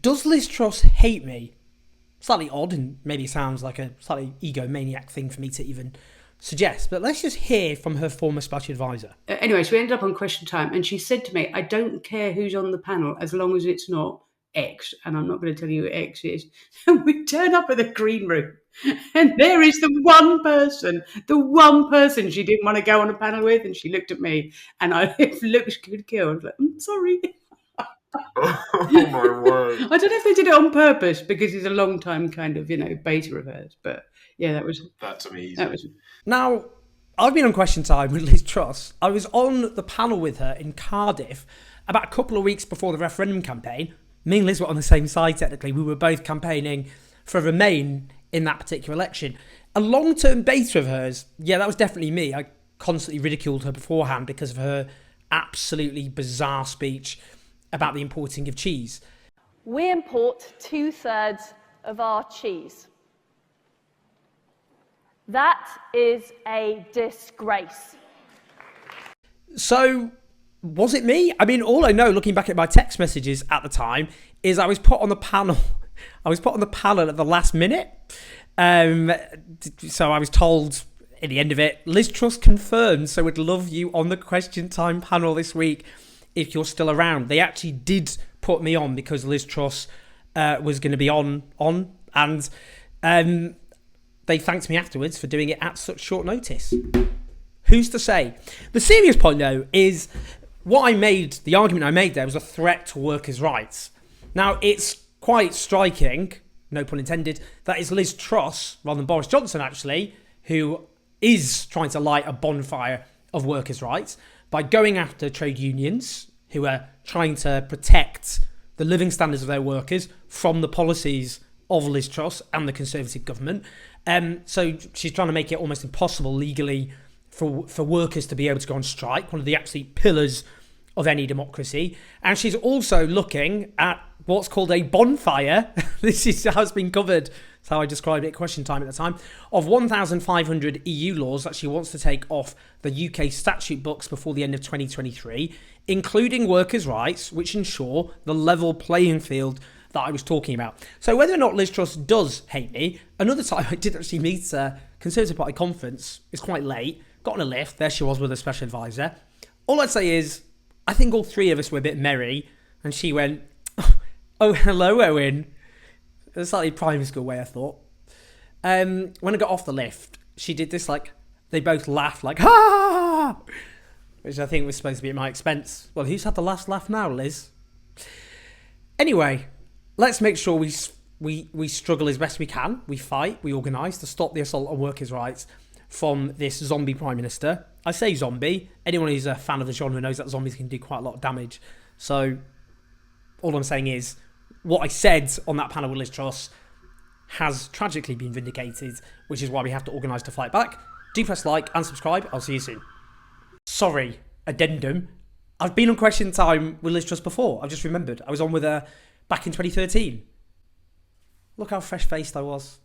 Does Liz Truss hate me? Slightly odd, and maybe sounds like a slightly egomaniac thing for me to even suggest, but let's just hear from her former special advisor. Anyway, so we ended up on Question Time, and she said to me, I don't care who's on the panel as long as it's not X, and I'm not going to tell you who X is. And we turn up at the green room, and there is the one person she didn't want to go on a panel with, and she looked at me, and I looked could kill. I was like, I'm sorry. Oh my word. I don't know if they did it on purpose because he's a long time kind of, beta of hers, but yeah, That's amazing. Now, I've been on Question Time with Liz Truss. I was on the panel with her in Cardiff about a couple of weeks before the referendum campaign. Me and Liz were on the same side, technically. We were both campaigning for Remain in that particular election. A long-term beta of hers, yeah, that was definitely me. I constantly ridiculed her beforehand because of her absolutely bizarre speech about the importing of cheese. We import 2/3 of our cheese. That is a disgrace. So, was it me? I mean, all I know, looking back at my text messages at the time, is I was put on the panel. I was put on the panel at the last minute. So I was told at the end of it, Liz Truss confirmed, so we'd love you on the Question Time panel this week if you're still around. They actually did put me on because Liz Truss was going to be on, and they thanked me afterwards for doing it at such short notice. Who's to say? The serious point, though, is the argument I made there was a threat to workers' rights. Now, it's quite striking, no pun intended, that it's Liz Truss, rather than Boris Johnson, actually, who is trying to light a bonfire of workers' rights by going after trade unions who are trying to protect the living standards of their workers from the policies of Liz Truss and the Conservative government. So she's trying to make it almost impossible legally for workers to be able to go on strike, one of the absolute pillars of any democracy. And she's also looking at what's called a bonfire. This is how it's been covered. That's how I described it at Question Time at the time. Of 1,500 EU laws that she wants to take off the UK statute books before the end of 2023, including workers' rights, which ensure the level playing field that I was talking about. So whether or not Liz Truss does hate me, another time I did actually meet a Conservative Party conference. It's quite late. Got on a lift. There she was with a special advisor. All I'd say is, I think all three of us were a bit merry. And she went, oh, hello, Owen. A slightly primary school way, I thought. When I got off the lift, she did this, they both laughed, ha! Which I think was supposed to be at my expense. Well, who's had the last laugh now, Liz? Anyway, let's make sure we struggle as best we can. We fight, we organise to stop the assault on workers' rights from this zombie Prime Minister. I say zombie. Anyone who's a fan of the genre knows that zombies can do quite a lot of damage. So all I'm saying is what I said on that panel with Liz Truss has tragically been vindicated, which is why we have to organise to fight back. Do press like and subscribe. I'll see you soon. Sorry, addendum. I've been on Question Time with Liz Truss before. I've just remembered. I was on with her back in 2013. Look how fresh-faced I was.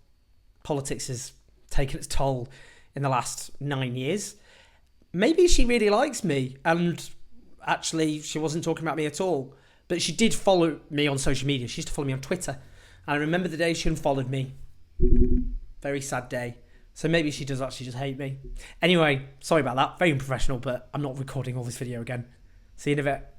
Politics has taken its toll in the last 9 years. Maybe she really likes me, and actually she wasn't talking about me at all. But she did follow me on social media. She used to follow me on Twitter. And I remember the day she unfollowed me. Very sad day. So maybe she does actually just hate me. Anyway, sorry about that. Very unprofessional, but I'm not recording all this video again. See you in a bit.